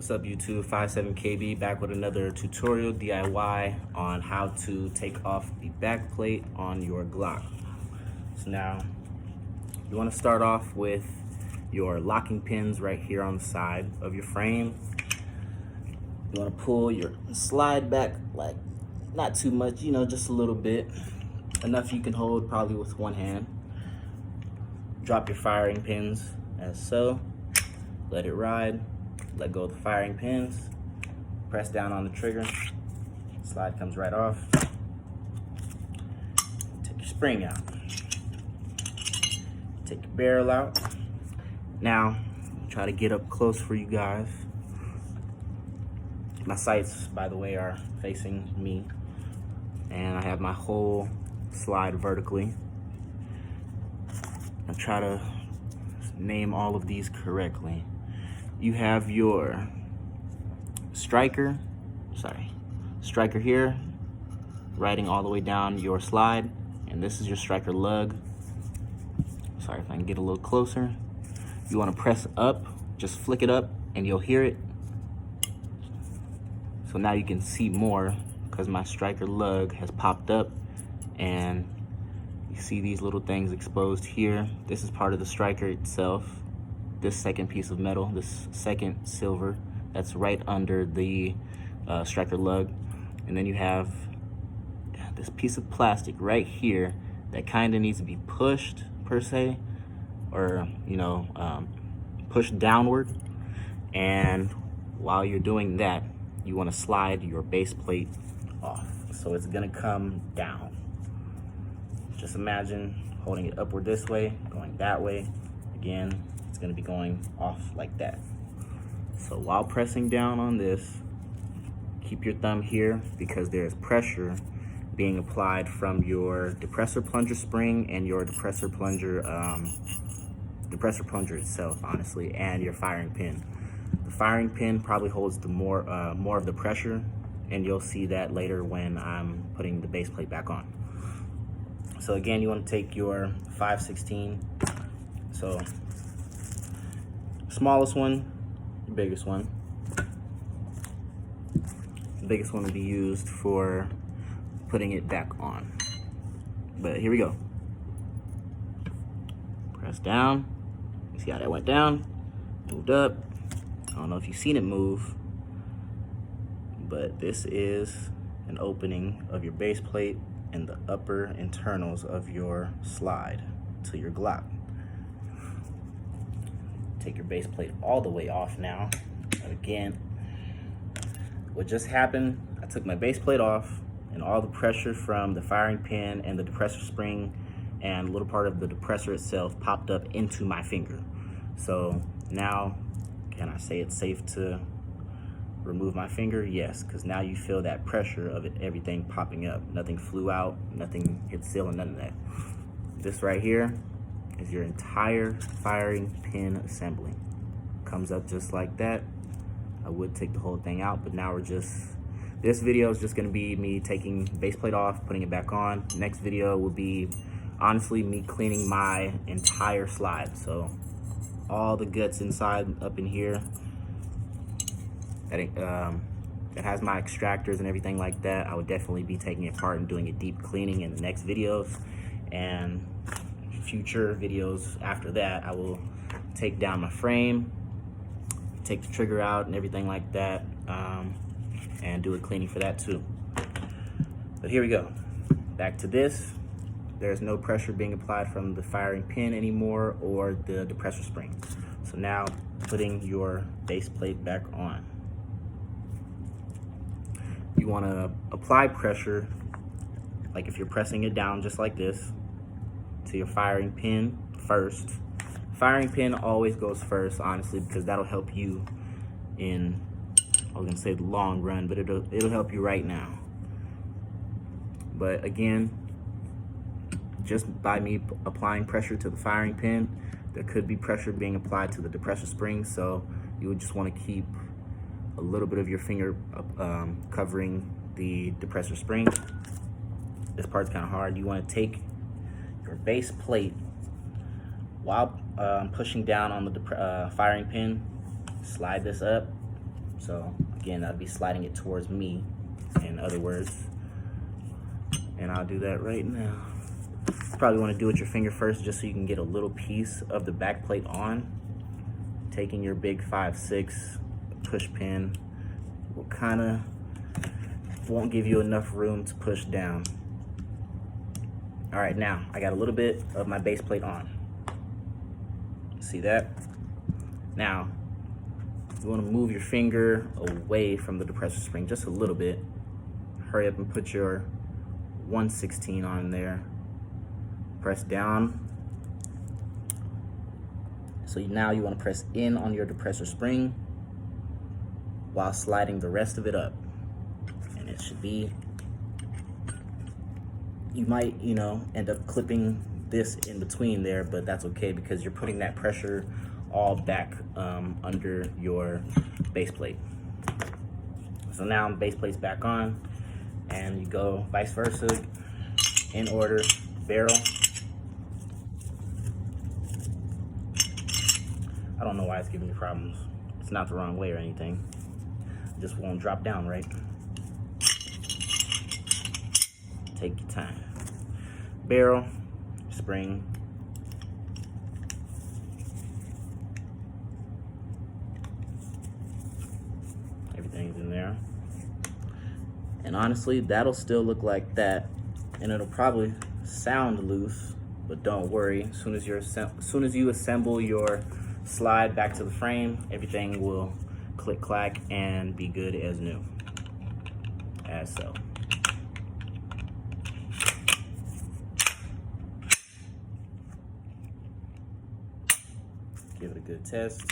What's up YouTube, 57KB back with another tutorial DIY on how to take off the back plate on your Glock. So now you want to start off with your locking pins right here on the side of your frame. You want to pull your slide back, like not too much, just a little bit, enough you can hold probably with one hand. Drop your firing pins as so, let it ride. Let go of the firing pins, press down on the trigger, slide comes right off. Take your spring out, take your barrel out. Now, try to get up close for you guys. My sights, by the way, are facing me, and I have my whole slide vertically. I'll try to name all of these correctly. You have your striker here, riding all the way down your slide, and this is your striker lug. Sorry if I can get a little closer. You want to press up, just flick it up, and you'll hear it. So now you can see more because my striker lug has popped up, and you see these little things exposed here. This is part of the striker itself. This second piece of metal, this second silver, that's right under the striker lug. And then you have this piece of plastic right here that kind of needs to be pushed per se, or pushed downward. And while you're doing that, you want to slide your base plate off, so it's gonna come down. Just imagine holding it upward this way, going that way. Again, it's going to be going off like that. So while pressing down on this, keep your thumb here because there's pressure being applied from your depressor plunger spring and your depressor plunger itself, honestly, and your firing pin. The firing pin probably holds the more of the pressure, and you'll see that later when I'm putting the base plate back on. So again, you want to take your 5/16, so smallest one, the biggest one. The biggest one will be used for putting it back on. But here we go. Press down. You see how that went down? Moved up. I don't know if you've seen it move, but this is an opening of your base plate and the upper internals of your slide to your Glock. Take your base plate all the way off now. Again, what just happened, I took my base plate off and all the pressure from the firing pin and the depressor spring and a little part of the depressor itself popped up into my finger. So now, can I say it's safe to remove my finger? Yes, because now you feel that pressure of it, everything popping up. Nothing flew out, nothing hit seal, and none of that. This right here is your entire firing pin assembly. Comes up just like that. I would take the whole thing out, but now this video is just gonna be me taking base plate off, putting it back on. Next video will be honestly me cleaning my entire slide. So all the guts inside up in here, that has my extractors and everything like that, I would definitely be taking it apart and doing a deep cleaning in the next videos. And future videos after that, I will take down my frame, take the trigger out and everything like that, and do a cleaning for that too. But here we go. Back to this. There's no pressure being applied from the firing pin anymore or the depressor spring. So now putting your base plate back on. You want to apply pressure, like if you're pressing it down just like this, to your firing pin first. Firing pin always goes first, honestly, because that'll help you in, I was gonna say the long run, but it'll help you right now. But again, just by me applying pressure to the firing pin, there could be pressure being applied to the depressor spring, so you would just want to keep a little bit of your finger covering the depressor spring. This part's kind of hard. You want to take your base plate while pushing down on the firing pin, slide this up So again, I'd be sliding it towards me, in other words. And I'll do that right now. You probably want to do it with your finger first, just so you can get a little piece of the back plate on. Taking your big 5/6 push pin will won't give you enough room to push down. All right, now I got a little bit of my base plate on. See that? Now, you want to move your finger away from the depressor spring just a little bit. Hurry up and put your 1/16 on there. Press down. So now you want to press in on your depressor spring while sliding the rest of it up. And it should be, you might, end up clipping this in between there, but that's okay because you're putting that pressure all back under your base plate. So now base plate's back on, and you go vice versa, in order, barrel. I don't know why it's giving me problems. It's not the wrong way or anything. It just won't drop down right. Take your time. Barrel, spring. Everything's in there. And honestly, that'll still look like that, and it'll probably sound loose, but don't worry. As soon as you assemble your slide back to the frame, everything will click clack and be good as new, as so. Give it a good test.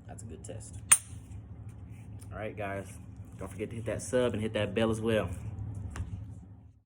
That's a good test. All right, guys. Don't forget to hit that sub and hit that bell as well.